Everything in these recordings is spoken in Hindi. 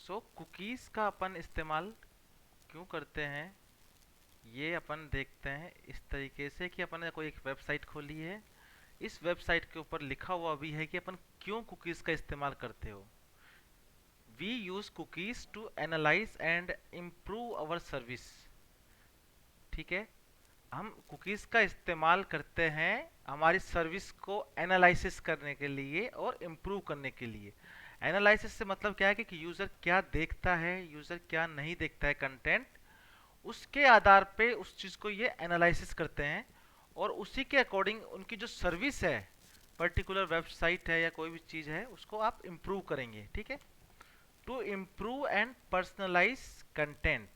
कुकीज़ का अपन इस्तेमाल क्यों करते हैं, ये अपन देखते हैं इस तरीके से कि अपन ने कोई एक वेबसाइट खोली है। इस वेबसाइट के ऊपर लिखा हुआ भी है कि अपन क्यों कुकीज़ का इस्तेमाल करते हो। We use cookies to analyse and improve our service. ठीक है, हम कुकीज़ का इस्तेमाल करते हैं हमारी सर्विस को एनालिसिस करने के लिए और इम्प्रूव करने के लिए। एनालिसिस से मतलब क्या है कि यूज़र क्या देखता है, यूज़र क्या नहीं देखता है कंटेंट, उसके आधार पे उस चीज़ को ये एनालिसिस करते हैं और उसी के अकॉर्डिंग उनकी जो सर्विस है, पर्टिकुलर वेबसाइट है या कोई भी चीज़ है, उसको आप इम्प्रूव करेंगे। ठीक है, to improve and personalise content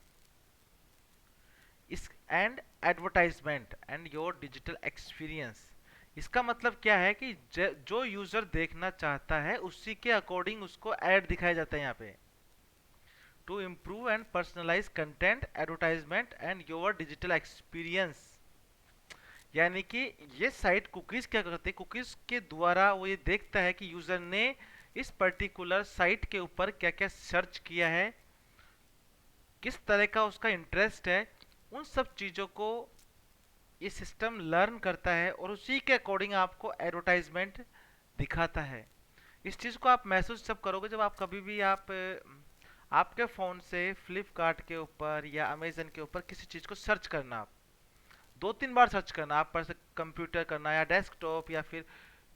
इस and advertisement and your digital experience. इसका मतलब क्या है कि जो यूजर देखना चाहता है उसी के अकॉर्डिंग उसको ऐड दिखाया जाता है यहाँ पे। To improve and personalise content advertisement and your digital experience, यानी कि ये साइट कुकीज क्या करती है, कुकीज के द्वारा वो ये देखता है कि यूजर ने इस पर्टिकुलर साइट के ऊपर क्या क्या सर्च किया है, किस तरह का उसका इंटरेस्ट है, उन सब चीज़ों को ये सिस्टम लर्न करता है और उसी के अकॉर्डिंग आपको एडवर्टाइजमेंट दिखाता है। इस चीज़ को आप महसूस जब करोगे जब आप कभी भी आपके फ़ोन से फ्लिपकार्ट के ऊपर या अमेजन के ऊपर किसी चीज़ को सर्च करना, आप दो तीन बार सर्च करना, आप पर से कंप्यूटर करना या डेस्कटॉप या फिर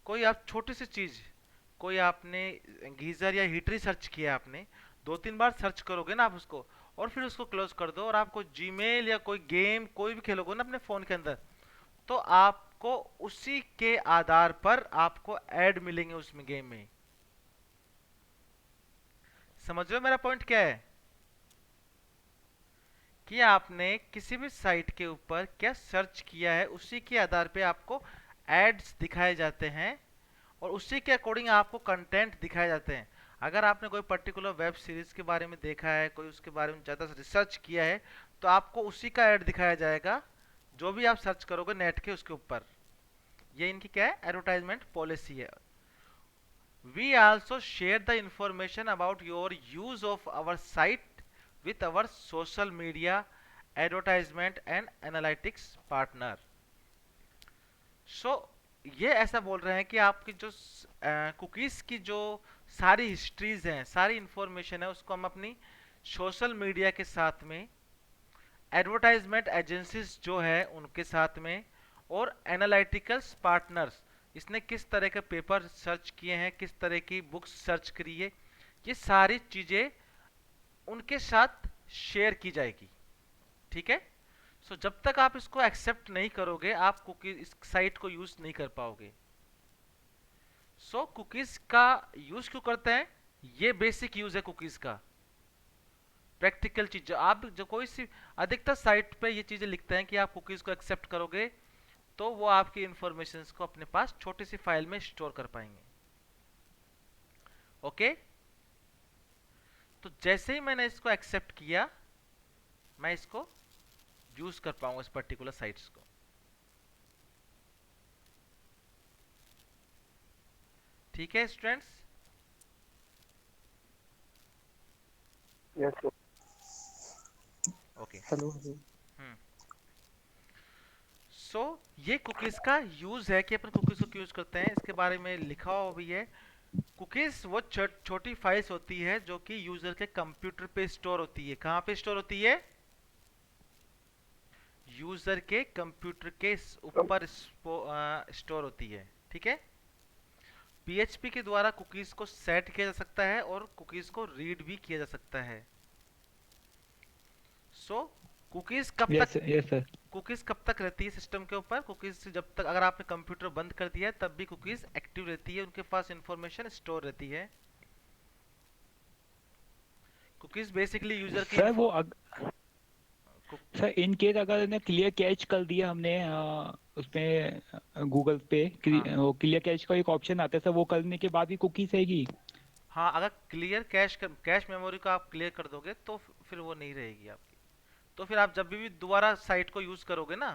कोई आप छोटी सी चीज़, कोई आपने गीज़र या हीटर सर्च किया, आपने दो तीन बार सर्च करोगे ना आप उसको, और फिर उसको क्लोज कर दो और आपको जीमेल या कोई गेम कोई भी खेलोगे ना अपने फ़ोन के अंदर, तो आपको उसी के आधार पर आपको ऐड मिलेंगे उसमें गेम में। समझ रहे हो मेरा पॉइंट क्या है, कि आपने किसी भी साइट के ऊपर क्या सर्च किया है उसी के आधार पे आपको एड्स दिखाए जाते हैं और उसी के अकॉर्डिंग आपको कंटेंट दिखाए जाते हैं। अगर आपने कोई पर्टिकुलर वेब सीरीज के बारे में देखा है, कोई उसके बारे में ज़्यादा रिसर्च किया है, तो आपको उसी का ऐड दिखाया जाएगा जो भी आप सर्च करोगे नेट के उसके ऊपर। ये इनकी क्या है, एडवर्टाइजमेंट पॉलिसी है। We also share the information about your use of our site with our social media, advertisement and analytics partner. ये ऐसा बोल रहे हैं कि आपकी जो कुकीज की जो सारी हिस्ट्रीज हैं, सारी इंफॉर्मेशन है, उसको हम अपनी सोशल मीडिया के साथ में, एडवर्टाइजमेंट एजेंसीज जो है उनके साथ में, और एनालिटिकल्स पार्टनर्स, इसने किस तरह के पेपर सर्च किए हैं, किस तरह की बुक्स सर्च करी है, ये सारी चीज़ें उनके साथ शेयर की जाएगी। ठीक है, जब तक आप इसको एक्सेप्ट नहीं करोगे आप कुकीज इस साइट को यूज नहीं कर पाओगे। कुकीज का यूज क्यों करते हैं, ये बेसिक यूज है कुकीज का। प्रैक्टिकल चीज आप जो कोई सी अधिकतर साइट पे ये चीजें लिखते हैं कि आप कुकीज को एक्सेप्ट करोगे तो वो आपकी इंफॉर्मेशन को अपने पास छोटी सी फाइल में स्टोर कर पाएंगे। ओके, तो जैसे ही मैंने इसको एक्सेप्ट किया मैं इसको यूज कर पाऊंगा इस पर्टिकुलर साइट्स को। ठीक है students. Yes sir. Okay. Hello hello. Hmm ये कुकीज का यूज है कि अपन कुकीज को क्यों यूज करते हैं, इसके बारे में लिखा हुआ भी है। कुकीज वो छोटी फाइल्स होती है जो कि यूजर के कंप्यूटर पे स्टोर होती है। कहाँ पे स्टोर होती है, यूजर के कंप्यूटर के ऊपर स्टोर होती है। ठीक है, पीएचपी के द्वारा कुकीज को सेट किया जा सकता है और कुकीज को रीड भी किया जा सकता है। सो कुकीज कब तक, यस सर। कुकीज कब तक रहती है सिस्टम के ऊपर, कुकीज जब तक, अगर आपने कंप्यूटर बंद कर दिया है तब भी कुकीज एक्टिव रहती है, उनके पास इंफॉर्मेशन स्टोर रहती है। कुकीज बेसिकली यूजर की सर वो कुक, सर इन केस अगर ने क्लियर कैच कर दिया हमने उसमें गूगल पे हाँ वो क्लियर कैच का एक ऑप्शन आता है सर, वो करने के बाद ही कुकी रहेगी। हाँ, अगर क्लियर कैश मेमोरी को आप क्लियर कर दोगे तो फिर वो नहीं रहेगी आपकी। तो फिर आप जब भी दोबारा साइट को यूज करोगे ना,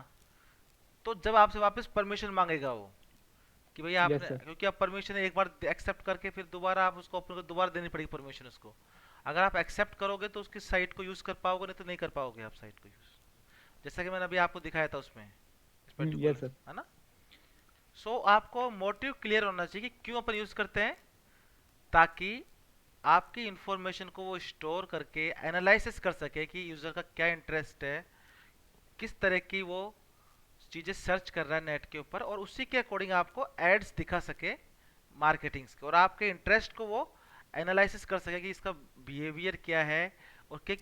तो जब आपसे वापस परमिशन मांगेगा वो कि भैया आपने, यस सर। क्योंकि आप परमिशन एक बार एक्सेप्ट करके फिर दोबारा आप उसको अपने को दोबारा देनी पड़ेगी परमिशन उसको। अगर आप एक्सेप्ट करोगे तो उसकी साइट को यूज़ कर पाओगे, नहीं तो नहीं कर पाओगे आप साइट को यूज़। जैसा कि मैंने अभी आपको दिखाया था उसमें, इस यस पर्टिकुलर, सर। है ना। सो आपको मोटिव क्लियर होना चाहिए कि क्यों अपन यूज़ करते हैं, ताकि आपकी इंफॉर्मेशन को वो स्टोर करके एनालिसिस कर सके कि यूज़र का क्या इंटरेस्ट है, किस तरह की वो चीज़ें सर्च कर रहा है नेट के ऊपर, और उसी के अकॉर्डिंग आपको एड्स दिखा सके मार्केटिंग्स के, और आपके इंटरेस्ट को वो एनालिसिस कर सके कि इसका बिहेवियर क्या है, और किन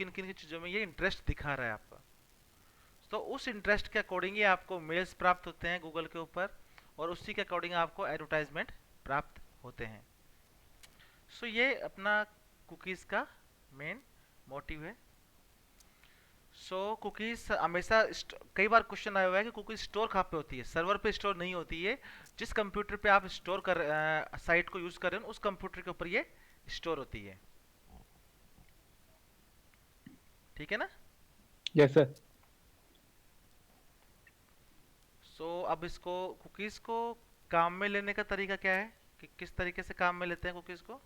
किन की चीज़ों में ये इंटरेस्ट दिखा रहा है आपका। तो उस इंटरेस्ट के अकॉर्डिंग ही आपको मेल्स प्राप्त होते हैं गूगल के ऊपर, और उसी के अकॉर्डिंग आपको एडवर्टाइजमेंट प्राप्त होते हैं। सो ये अपना कुकीज़ का मेन मोटिव है। सो कुकीज़ हमेशा कई बार क्वेश्चन आया हुआ है कि कुकीज़ स्टोर कहाँ पे होती है। सर्वर पे स्टोर नहीं होती है। जिस कंप्यूटर पे आप स्टोर कर साइट को यूज़ कर रहे हो उस कंप्यूटर के ऊपर ये स्टोर होती है। ठीक है ना। Yes sir. सो अब इसको कुकीज़ को काम में लेने का तरीका क्या है, कि किस तरीके से काम में लेते हैं कुकीज़ को।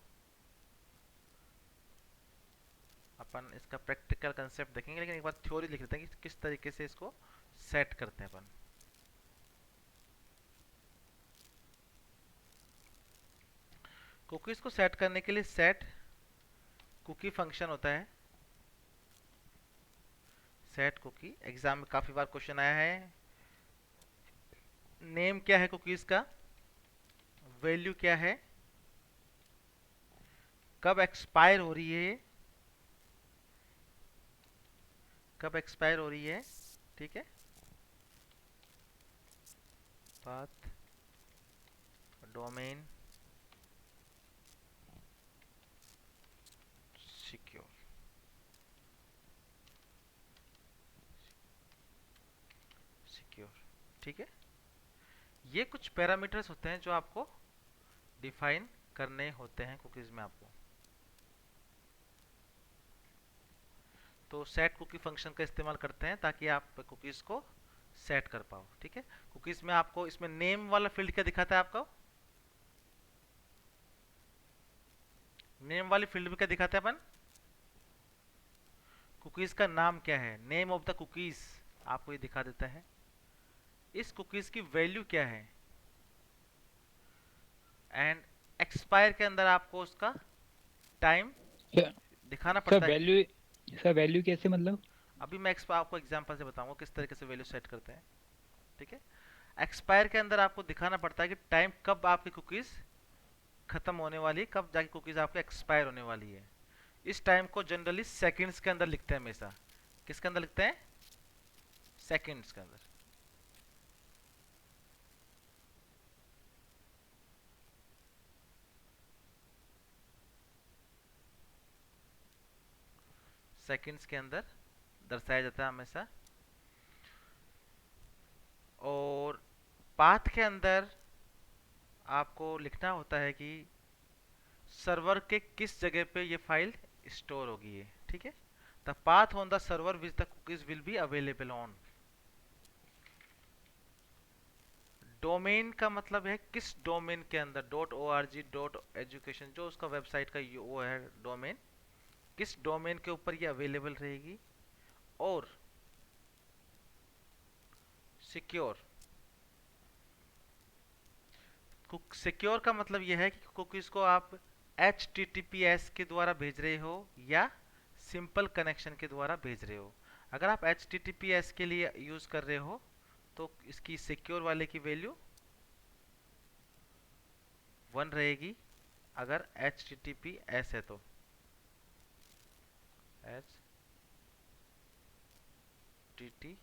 अपन इसका प्रैक्टिकल कंसेप्ट देखेंगे, लेकिन एक बार थ्योरी लिख लेते हैं कि किस तरीके से इसको सेट करते हैं अपन। कुकीज़ को सेट करने के लिए सेट कुकी फंक्शन होता है। सेट कुकी एग्जाम में काफ़ी बार क्वेश्चन आया है। नेम क्या है कुकीज़ का, वैल्यू क्या है, कब एक्सपायर हो रही है, कब एक्सपायर हो रही है, ठीक है। पाथ, डोमेन, सिक्योर, सिक्योर, ठीक है। ये कुछ पैरामीटर्स होते हैं जो आपको डिफाइन करने होते हैं कुकीज़ में आपको। तो सेट कुकी फंक्शन का इस्तेमाल करते हैं ताकि आप कुकीज़ को सेट कर पाओ, ठीक है। कुकीज़ में आपको इसमें नेम वाला फील्ड क्या दिखाता है आपको, नेम वाली फील्ड में क्या दिखाते हैं अपन, कुकीज़ का नाम क्या है, नेम ऑफ द कुकीज़ आपको ये दिखा देता है। इस कुकीज़ की वैल्यू क्या है, एंड एक्सपायर के अंदर आपको उसका टाइम सर दिखाना सर पड़ता है। वैल्यू, सर वैल्यू कैसे मतलब? अभी मैं आपको एग्जांपल से बताऊंगा किस तरीके से वैल्यू सेट करते हैं, ठीक है। एक्सपायर के अंदर आपको दिखाना पड़ता है कि टाइम कब आपकी कुकीज़ खत्म होने वाली है, कब जाके कुकीज़ आपकी एक्सपायर होने वाली है। इस टाइम को जनरली सेकंड्स के अंदर लिखते हैं हमेशा। किसके अंदर लिखते हैं, सेकंड्स के अंदर। सेकंड्स के अंदर दर्शाया जाता है हमेशा। और पाथ के अंदर आपको लिखना होता है कि सर्वर के किस जगह पे ये फाइल स्टोर होगी है, ठीक है। The path on the server which the cookies will be available on. Domain का मतलब है किस डोमेन के अंदर, dot O R G dot education जो उसका वेबसाइट का वो है डोमेन, किस डोमेन के ऊपर ये अवेलेबल रहेगी। और सिक्योर, सिक्योर का मतलब यह है कि कुकीज़ को आप HTTPS के द्वारा भेज रहे हो या सिंपल कनेक्शन के द्वारा भेज रहे हो। अगर आप HTTPS के लिए यूज़ कर रहे हो तो इसकी सिक्योर वाले की वैल्यू 1 रहेगी। अगर HTTPS है तो HTTPS,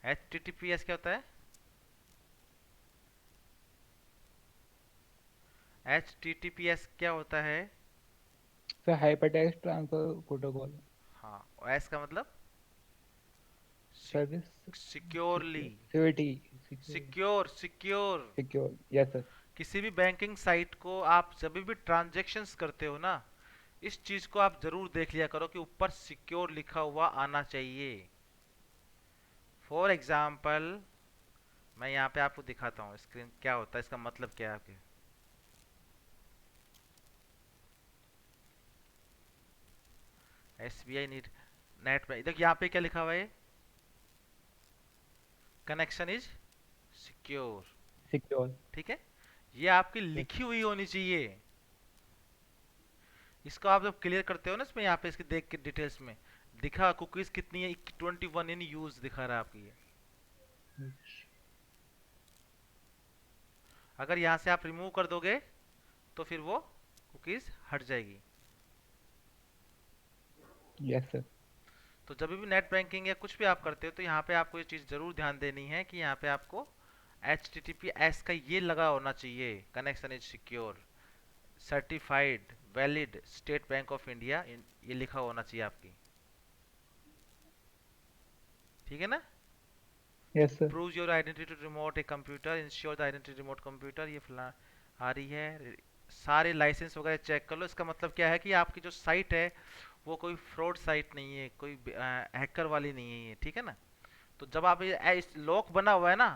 HTTPS क्या होता है, HTTPS क्या होता है। Sir hyper text transfer protocol. हाँ, एस का मतलब service securely, security, secure, secure. Secure, yes sir. किसी भी बैंकिंग साइट को आप जब भी ट्रांजैक्शंस करते हो ना, इस चीज को आप जरूर देख लिया करो कि ऊपर सिक्योर लिखा हुआ आना चाहिए। फॉर एग्जाम्पल मैं यहाँ पे आपको दिखाता हूँ स्क्रीन क्या होता है, इसका मतलब क्या है आपके। SBI नीड नेट बैंक, देखो यहाँ पे क्या लिखा हुआ है, कनेक्शन इज सिक्योर। सिक्योर। ठीक है, ये आपकी लिखी हुई होनी चाहिए। इसको आप जब क्लियर करते हो ना, इसमें यहाँ पे इसके देख के डिटेल्स में दिखा कुकीज कितनी है, 21 इन यूज दिखा रहा है आपकी ये। अगर यहाँ से आप रिमूव कर दोगे तो फिर वो कुकीज हट जाएगी। Yes sir. तो जब भी नेट बैंकिंग या कुछ भी आप करते हो तो यहाँ पे आपको ये चीज़ जरूर ध्यान देनी है कि यहाँ पे आपको HTTPS का ये लगा होना चाहिए, connection is secure, certified valid State Bank of India, ये लिखा होना चाहिए आपकी। ठीक है ना। Yes sir. Prove your identity to remote a computer, ensure the identity remote computer, ये फला आ रही है। सारे लाइसेंस वगैरह चेक कर लो। इसका मतलब क्या है कि आपकी जो साइट है वो कोई फ्रॉड साइट नहीं है, कोई हैकर वाली नहीं है ये, ठीक है ना। तो जब आप इस लॉक बना हुआ है ना,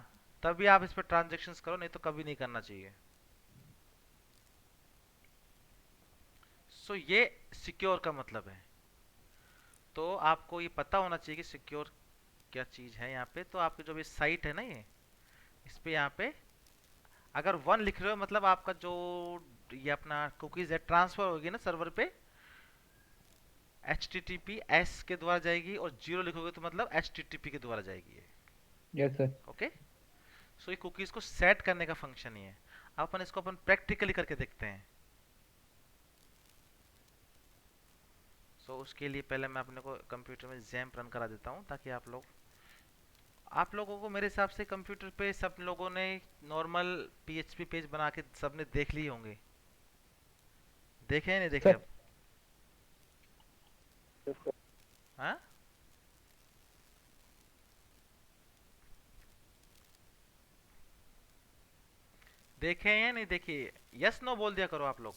तभी आप इस पर ट्रांजेक्शन्स करो, नहीं तो कभी नहीं करना चाहिए। सो ये सिक्योर का मतलब है। तो आपको ये पता होना चाहिए कि सिक्योर क्या चीज़ है। यहाँ पे तो आपकी जो भी साइट है ना, ये इस पे यहाँ पे अगर 1 लिख रहे हो मतलब आपका जो ये अपना कुकीज है ट्रांसफर होगी ना सर्वर पे, HTTPS के द्वारा जाएगी, और 0 लिखोगे तो मतलब HTTP के द्वारा जाएगी ये। Yes sir. ओके। सो ये कुकीज को सेट करने का फंक्शन ही है। अब अपन इसको अपन प्रैक्टिकली करके देखते हैं। सो उसके लिए पहले मैं अपने को कंप्यूटर में जैम्प रन करा देता हूँ, ताकि आप लोगों को मेरे हिसाब से कंप्यूटर पे सब लोगों ने नॉर्मल PHP पेज बना के सबने देख लिए होंगे। देखे या नहीं देखे सर अब? हाँ, देखे या नहीं देखे? यस नो बोल दिया करो आप लोग।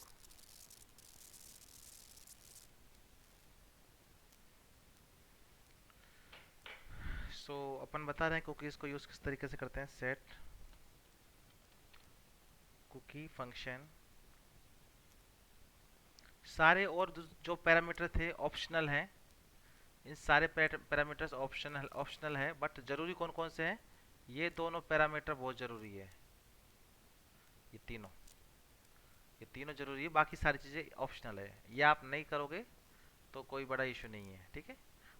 सो अपन बता रहे हैं कुकीज़ को यूज़ किस तरीके से करते हैं। सेट कुकी फंक्शन, सारे और जो पैरामीटर थे ऑप्शनल हैं। इन सारे पैरामीटर्स ऑप्शनल है, बट ज़रूरी कौन कौन से हैं? ये दोनों पैरामीटर बहुत ज़रूरी है। ये तीनों ये तीनों ज़रूरी है, बाकी सारी चीज़ें ऑप्शनल है। ये आप नहीं करोगे तो कोई बड़ा इशू नहीं है, ठीक है।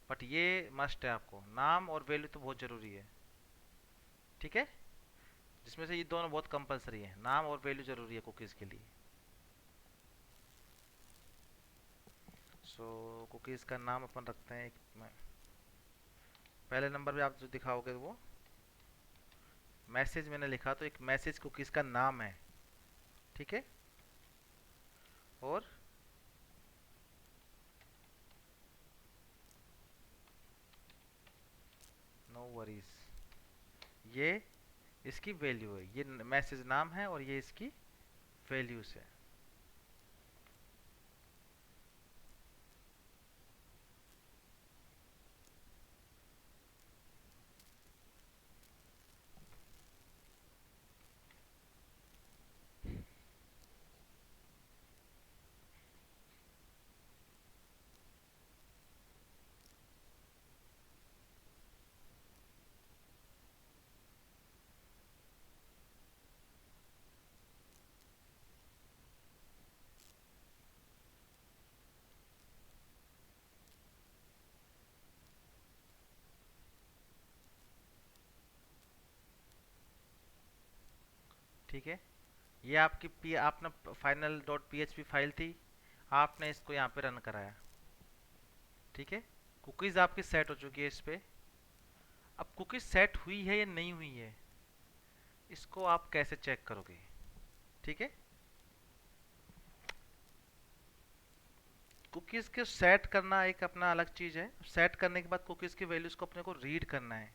बट ये मस्ट है, आपको नाम और वैल्यू तो बहुत ज़रूरी है, ठीक है। जिसमें से ये दोनों बहुत कंपलसरी है, नाम और वैल्यू ज़रूरी है कुकीज़ के लिए। सो कुकीज़ का नाम अपन रखते हैं पहले नंबर पे आप जो दिखाओगे वो मैसेज मैंने लिखा, तो एक मैसेज कुकीज़ का नाम है, ठीक है। और नो वरीज, ये इसकी वैल्यू है। ये मैसेज नाम है और ये इसकी वैल्यूज है। ठीक है, ये आपकी आपने फाइनल डॉट PHP फाइल थी, आपने इसको यहाँ पे रन कराया, ठीक है। कुकीज़ आपकी सेट हो चुकी है इस पे। अब कुकीज़ सेट हुई है या नहीं हुई है, इसको आप कैसे चेक करोगे? ठीक है, कुकीज़ के सेट करना एक अपना अलग चीज़ है। सेट करने के बाद कुकीज़ की वैल्यूज़ को अपने को रीड करना है।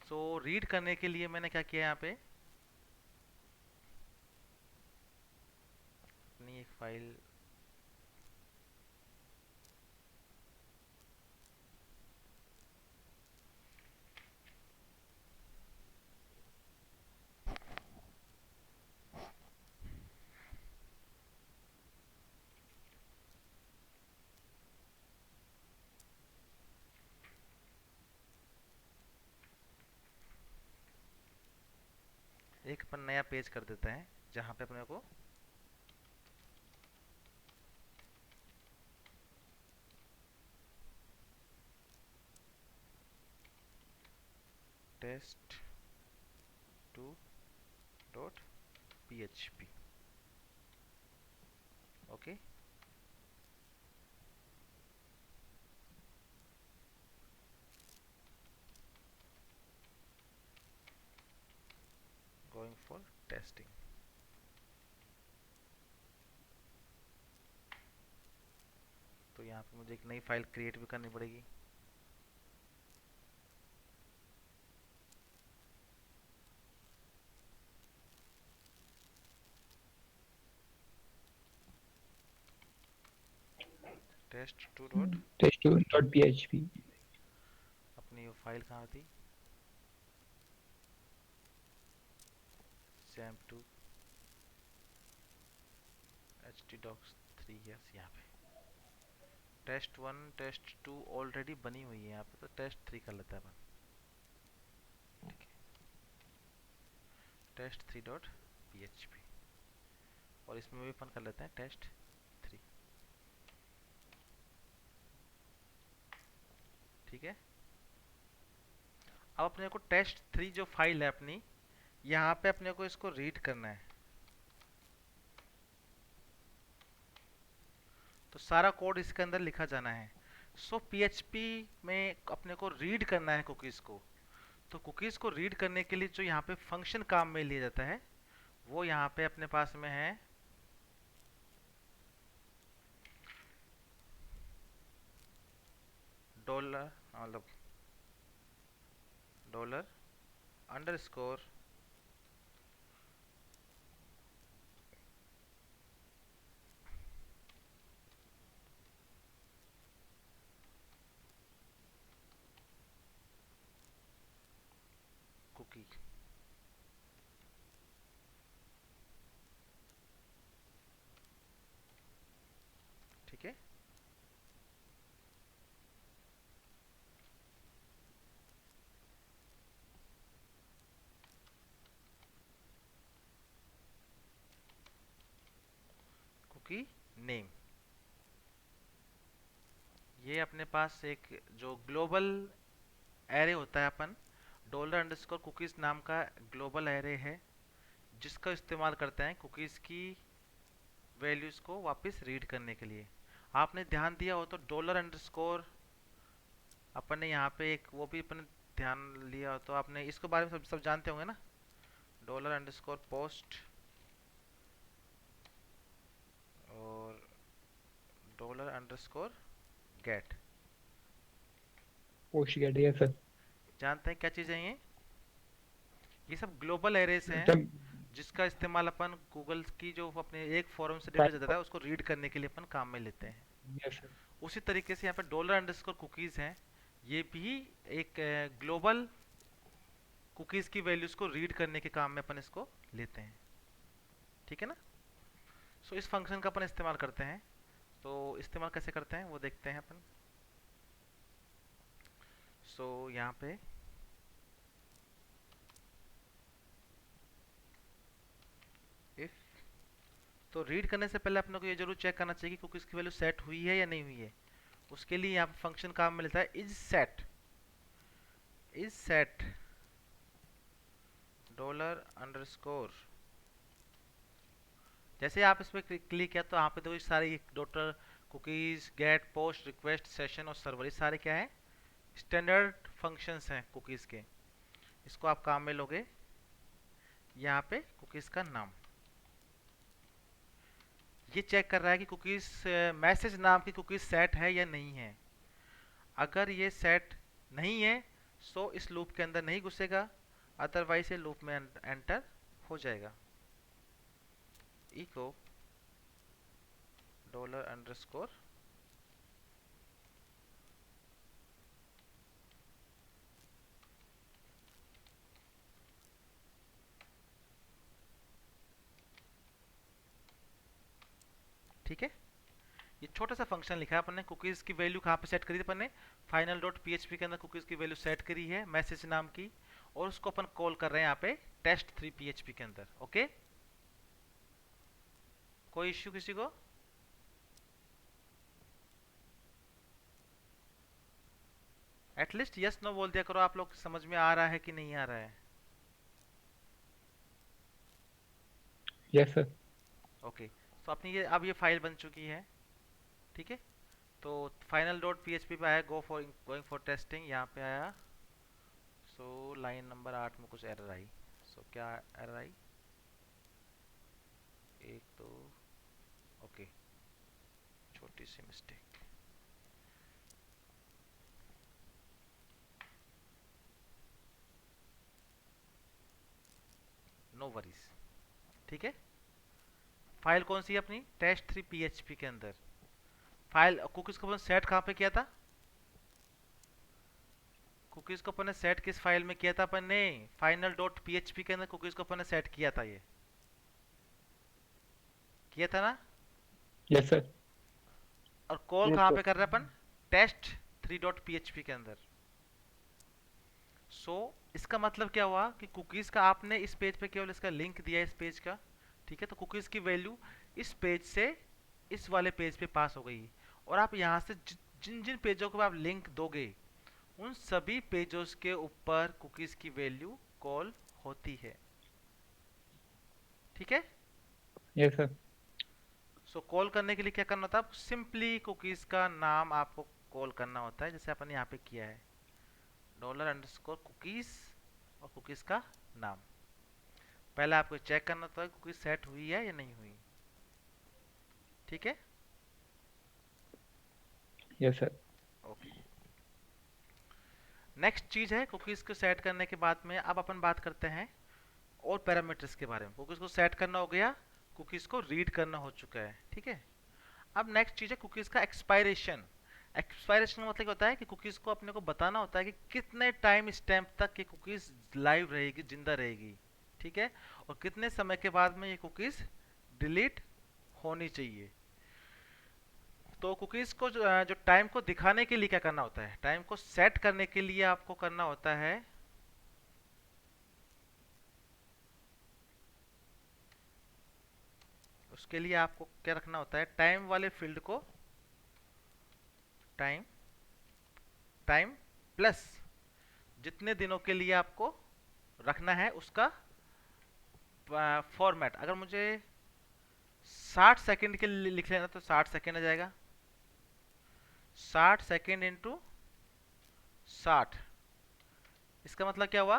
सो रीड करने के लिए मैंने क्या किया, यहाँ पे अपनी एक फाइल पेज कर देते हैं जहाँ पे अपने को test two dot php। Okay, going for testing. तो यहाँ पे मुझे एक नई फाइल क्रिएट भी करनी पड़ेगी। Test two dot, test2.php। अपनी वो फाइल कहाँ थी, sam2 htdocs3, यस यहाँ पे test one test two already बनी हुई है यहाँ पे, तो टेस्ट थ्री कर लेते हैं अपन। ठीक है, टेस्ट थ्री डॉट php, और इसमें भी अपन कर लेते हैं टेस्ट थ्री। ठीक है, अब अपने को टेस्ट थ्री जो फाइल है अपनी, यहाँ पे अपने को इसको रीड करना है। तो सारा कोड इसके अंदर लिखा जाना है। सो PHP में अपने को रीड करना है कुकीज़ को। तो कुकीज़ को रीड करने के लिए जो यहाँ पे फंक्शन काम में लिया जाता है, वो यहाँ पे अपने पास में है डॉलर, मतलब डॉलर अंडरस्कोर कुकी। ठीक है, कुकी नेम, ये अपने पास एक जो ग्लोबल एरे होता है, अपन डॉलर अंडरस्कोर कुकीज़ नाम का ग्लोबल एरे है, जिसका इस्तेमाल करते हैं कुकीज़ की वैल्यूज़ को वापस रीड करने के लिए। आपने ध्यान दिया हो तो डॉलर अंडरस्कोर अपन ने यहाँ पे एक वो भी अपन ध्यान लिया हो तो आपने इसके बारे में सब जानते होंगे ना, डॉलर अंडरस्कोर पोस्ट और dollar underscore get. Post get, yes sir. जानते हैं क्या चीज़ें हैं ये सब ग्लोबल एरेस हैं, तब जिसका इस्तेमाल अपन गूगल की जो अपने एक फॉरम से डेटा जाता है उसको रीड करने के लिए अपन काम में लेते हैं। Yes sir. उसी तरीके से यहाँ पे डॉलर अंडरस्कोर कुकीज़ हैं, ये भी एक ग्लोबल कुकीज़ की वैल्यूज़ को रीड करने के काम में अपन इसको लेते हैं। ठीक है ना, सो इस फंक्शन का अपन इस्तेमाल करते हैं। तो इस्तेमाल कैसे करते हैं वो देखते हैं अपन। सो यहाँ पे इफ, तो रीड करने से पहले अपने को ये जरूर चेक करना चाहिए कि कुकीज़ की वैल्यू सेट हुई है या नहीं हुई है। उसके लिए यहाँ पे फंक्शन काम में लेता है इज सेट डॉलर अंडरस्कोर। जैसे आप इस पर क्लिक किया तो यहाँ पे तो सारे daughter cookies get post request session और सर्वर, ये सारे क्या है, स्टैंडर्ड फंक्शंस हैं कुकीज़ के। इसको आप काम में लोगे। यहाँ पे कुकीज़ का नाम, ये चेक कर रहा है कि कुकीज़ मैसेज नाम की कुकीज़ सेट है या नहीं है। अगर ये सेट नहीं है सो इस लूप के अंदर नहीं घुसेगा, अदरवाइज ये लूप में एंटर हो जाएगा। इको डॉलर अंडरस्कोर ठीक है, ये छोटा सा फंक्शन लिखा है अपन ने। कुकीज़ की वैल्यू कहाँ पे सेट करी थी अपन ने, फाइनल डॉट PHP के अंदर कुकीज़ की वैल्यू सेट करी है मैसेज नाम की, और उसको अपन कॉल कर रहे हैं यहाँ पे test3 PHP के अंदर। ओके, कोई इश्यू किसी को? एटलीस्ट यस नो बोल दिया करो, आप लोग समझ में आ रहा है कि नहीं आ रहा है? Yes sir. ओके, तो अपनी ये अब ये फाइल बन चुकी है, ठीक है। तो final dot P H P पे आया, गोइंग फॉर टेस्टिंग, यहाँ पे आया। सो लाइन नंबर 8 में कुछ एरर आई। सो क्या एरर आई? एक तो ओके, छोटी सी मिस्टेक। नो वरीज, ठीक है। फाइल कौन सी है अपनी? टेस्ट3 PHP के अंदर फाइल। कुकीज को अपन सेट कहाँ पे किया था? कुकीज को अपन ने सेट किस फाइल में किया था? अपन ने फाइनल डॉट पीएचपी के अंदर कुकीज को अपन ने सेट किया था, ये किया था ना। Yes sir. और कॉल यस कहाँ सर। पे कर रहे हैं अपन? test3.php के अंदर। इसका मतलब क्या हुआ कि कुकीज का आपने इस पेज पे केवल इसका लिंक दिया है, इस पेज का, ठीक है। तो कुकीज की वैल्यू इस पेज से इस वाले पेज पे पास हो गई, और आप यहाँ से जिन जिन पेजों को आप लिंक दोगे उन सभी पेजों के ऊपर कुकीज की वैल्यू कॉल होती है, ठीक है। Yes sir. कॉल करने के लिए क्या करना होता है? सिंपली कुकीज का नाम आपको कॉल करना होता है, जैसे अपन यहाँ पे किया है, $_कुकीज और कुकीज का नाम। पहले आपको चेक करना होता है कुकीज सेट हुई है या नहीं हुई, ठीक है। Yes sir. ओके, नेक्स्ट चीज है कुकीज को सेट करने के बाद में अब अपन बात करते हैं और पैरामीटर्स के बारे में। कुकीज को सेट करना हो गया, कुकीज को रीड करना हो चुका है, ठीक है। अब नेक्स्ट चीज है कुकीज का एक्सपायरेशन। एक्सपायरेशन का मतलब होता है कि कुकीज को अपने को बताना होता है कि कितने टाइम स्टैम्प तक ये कुकीज लाइव रहेगी, जिंदा रहेगी, ठीक है। और कितने समय के बाद में ये कुकीज डिलीट होनी चाहिए। तो कुकीज को जो टाइम को दिखाने के लिए क्या करना होता है? टाइम को सेट करने के लिए आपको करना होता है उसके लिए आपको क्या रखना होता है? टाइम वाले फील्ड को टाइम टाइम प्लस जितने दिनों के लिए आपको रखना है उसका फॉर्मेट। अगर मुझे 60 सेकंड के लिए लिख लेना तो 60 सेकंड आ जाएगा। 60 सेकंड इंटू 60, इसका मतलब क्या हुआ?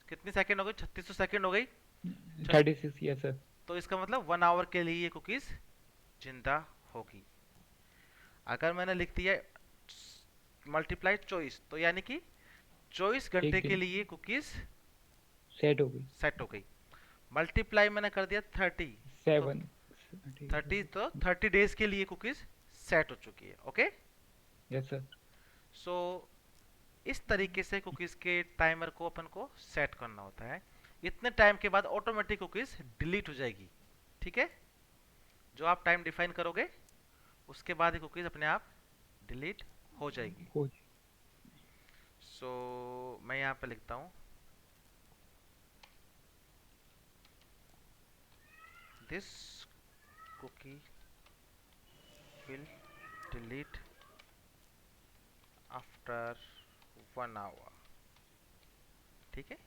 कितनी सेकंड हो गई? 3600 सेकंड हो गई। 36। Yes sir. तो इसका मतलब 1 आवर के लिए ये कुकीज जिंदा होगी। अगर मैंने लिख दिया मल्टीप्लाई 24, तो यानी कि 24 एक घंटे के दिन लिए कुकीज सेट हो गई। सेट हो गई। मल्टीप्लाई मैंने कर दिया 30, तो 7। 30 तो 30 डेज के लिए कुकीज सेट हो चुकी है। Okay, yes sir. सो इस तरीके से कुकीज के टाइमर को अपन को सेट करना होता है। इतने टाइम के बाद ऑटोमेटिक कुकीज डिलीट हो जाएगी, ठीक है। जो आप टाइम डिफाइन करोगे उसके बाद ही कुकीज अपने आप डिलीट हो जाएगी। हो। मैं यहाँ पे लिखता हूँ this cookie will delete after 1 hour, ठीक है।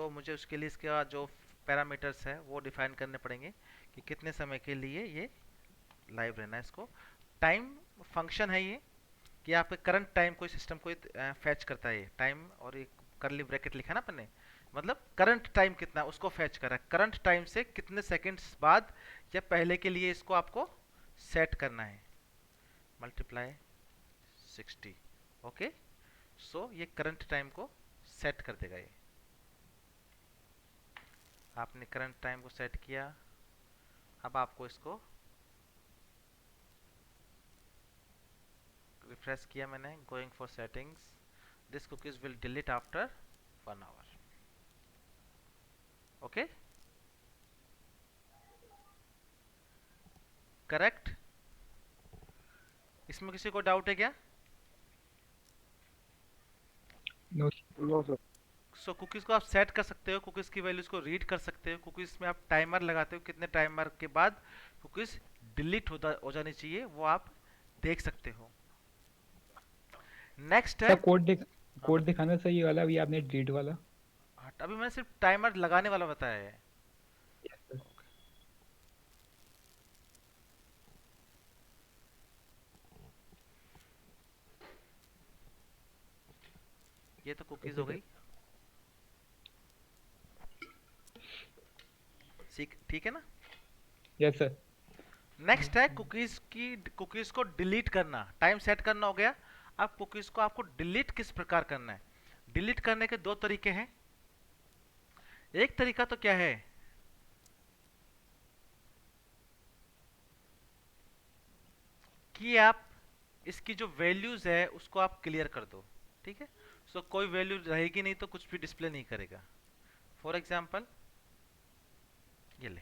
मुझे उसके लिए इसका जो पैरामीटर्स है वो डिफाइन करने पड़ेंगे कि कितने समय के लिए ये लाइव रहना है। इसको टाइम फंक्शन है ये, कि आपके करंट टाइम कोई सिस्टम को फैच करता है। टाइम और एक करली ब्रैकेट लिखा ना अपन ने, मतलब करंट टाइम कितना उसको फैच कर रहा है। करंट टाइम से कितने सेकंड्स बाद या पहले के लिए इसको आपको सेट करना है। Multiply 60, okay. ये करंट टाइम को सेट कर देगा। ये आपने करंट टाइम को सेट किया। अब आपको इसको रिफ्रेश किया मैंने, going for settings, this cookies will delete after 1 hour, okay, correct. इसमें किसी को डाउट है क्या? No. No sir. So cookies को आप सेट कर सकते हो, कुकीज़ की वैल्यूज़ को रीड कर सकते हो, कुकीज़ में आप टाइमर लगाते हो, कितने टाइमर के बाद कुकीज़ डिलीट हो जानी चाहिए वो आप देख सकते हो। नेक्स्ट है। सर हाँ कोड बताइए। दिखाना सही वाला अभी आपने डिलीट वाला। हाँ, अभी मैंने सिर्फ टाइमर लगाने वाला बताया है। ओके। ये तो कुकीज़ ओके हो सर। गई। ठीक है ना। Yes sir. नेक्स्ट है कुकीज़ को डिलीट करना। टाइम सेट करना हो गया। अब कुकीज़ को आपको डिलीट किस प्रकार करना है। डिलीट करने के दो तरीके हैं। एक तरीका तो क्या है कि आप इसकी जो वैल्यूज है उसको आप क्लियर कर दो। ठीक है। सो कोई वैल्यू रहेगी नहीं तो कुछ भी डिस्प्ले नहीं करेगा। फॉर एग्जांपल ये ले,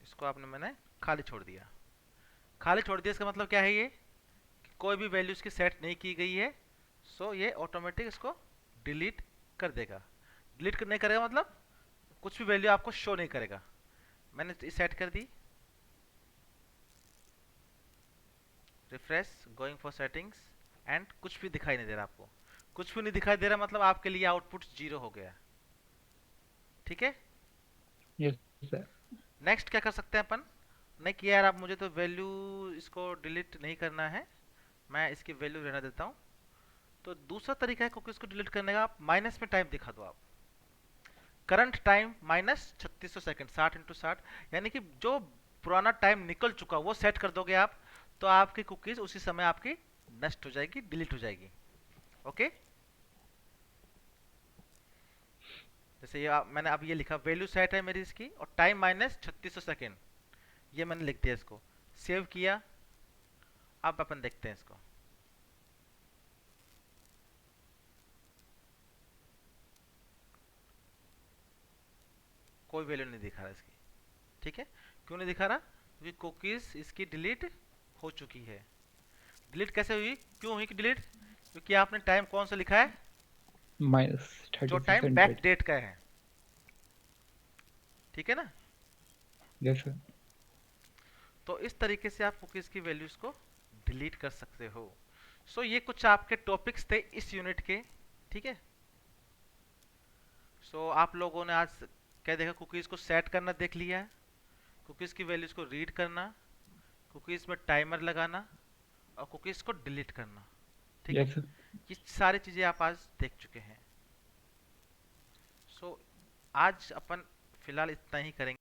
इसको आपने मैंने खाली छोड़ दिया। खाली छोड़ दिया इसका मतलब क्या है ये कि कोई भी वैल्यू इसकी सेट नहीं की गई है। सो ये ऑटोमेटिक इसको डिलीट कर देगा। डिलीट नहीं करेगा मतलब कुछ भी वैल्यू आपको शो नहीं करेगा। मैंने सेट कर दी। Refresh, going for settings, and कुछ भी दिखाई नहीं दे रहा आपको। कुछ भी नहीं दिखाई दे रहा मतलब आपके लिए आउटपुट जीरो हो गया। ठीक है। Yes sir. नेक्स्ट क्या कर सकते हैं अपन। नहीं किया यार, आप मुझे तो वैल्यू इसको डिलीट नहीं करना है, मैं इसकी वैल्यू रहने देता हूँ। तो दूसरा तरीका है कुकीज़ को डिलीट करने का, आप माइनस में टाइम दिखा दो। आप करंट टाइम माइनस 3600 सेकेंड, 60 × 60, यानी कि जो पुराना टाइम निकल चुका वो सेट कर दोगे आप, तो आपकी कुकीज़ उसी समय आपकी नष्ट हो जाएगी, डिलीट हो जाएगी। ओके। जैसे ये मैंने अब ये लिखा वैल्यू सेट है मेरी इसकी और टाइम माइनस 3600 सेकेंड, ये मैंने लिख दिया, इसको सेव किया। अब अपन देखते हैं इसको। कोई वैल्यू नहीं दिखा रहा इसकी। ठीक है। क्यों नहीं दिखा रहा, क्योंकि कुकीज इसकी डिलीट हो चुकी है। डिलीट कैसे हुई, क्यों हुई कि डिलीट, क्योंकि आपने टाइम कौन सा लिखा है, माइनस जो thirty six time back hundred date का है। ठीक है ना। Yes sir. तो इस तरीके से आप कुकीज की वैल्यूज को डिलीट कर सकते हो। सो ये कुछ आपके टॉपिक्स थे इस यूनिट के। ठीक है। सो आप लोगों ने आज क्या देखा, कुकीज को सेट करना देख लिया है, कुकीज की वैल्यूज को रीड करना, कुकीज में टाइमर लगाना, और कुकीज को डिलीट करना। ठीक है। Yes sir. ये सारी चीजें आप आज देख चुके हैं। सो आज अपन फिलहाल इतना ही करेंगे।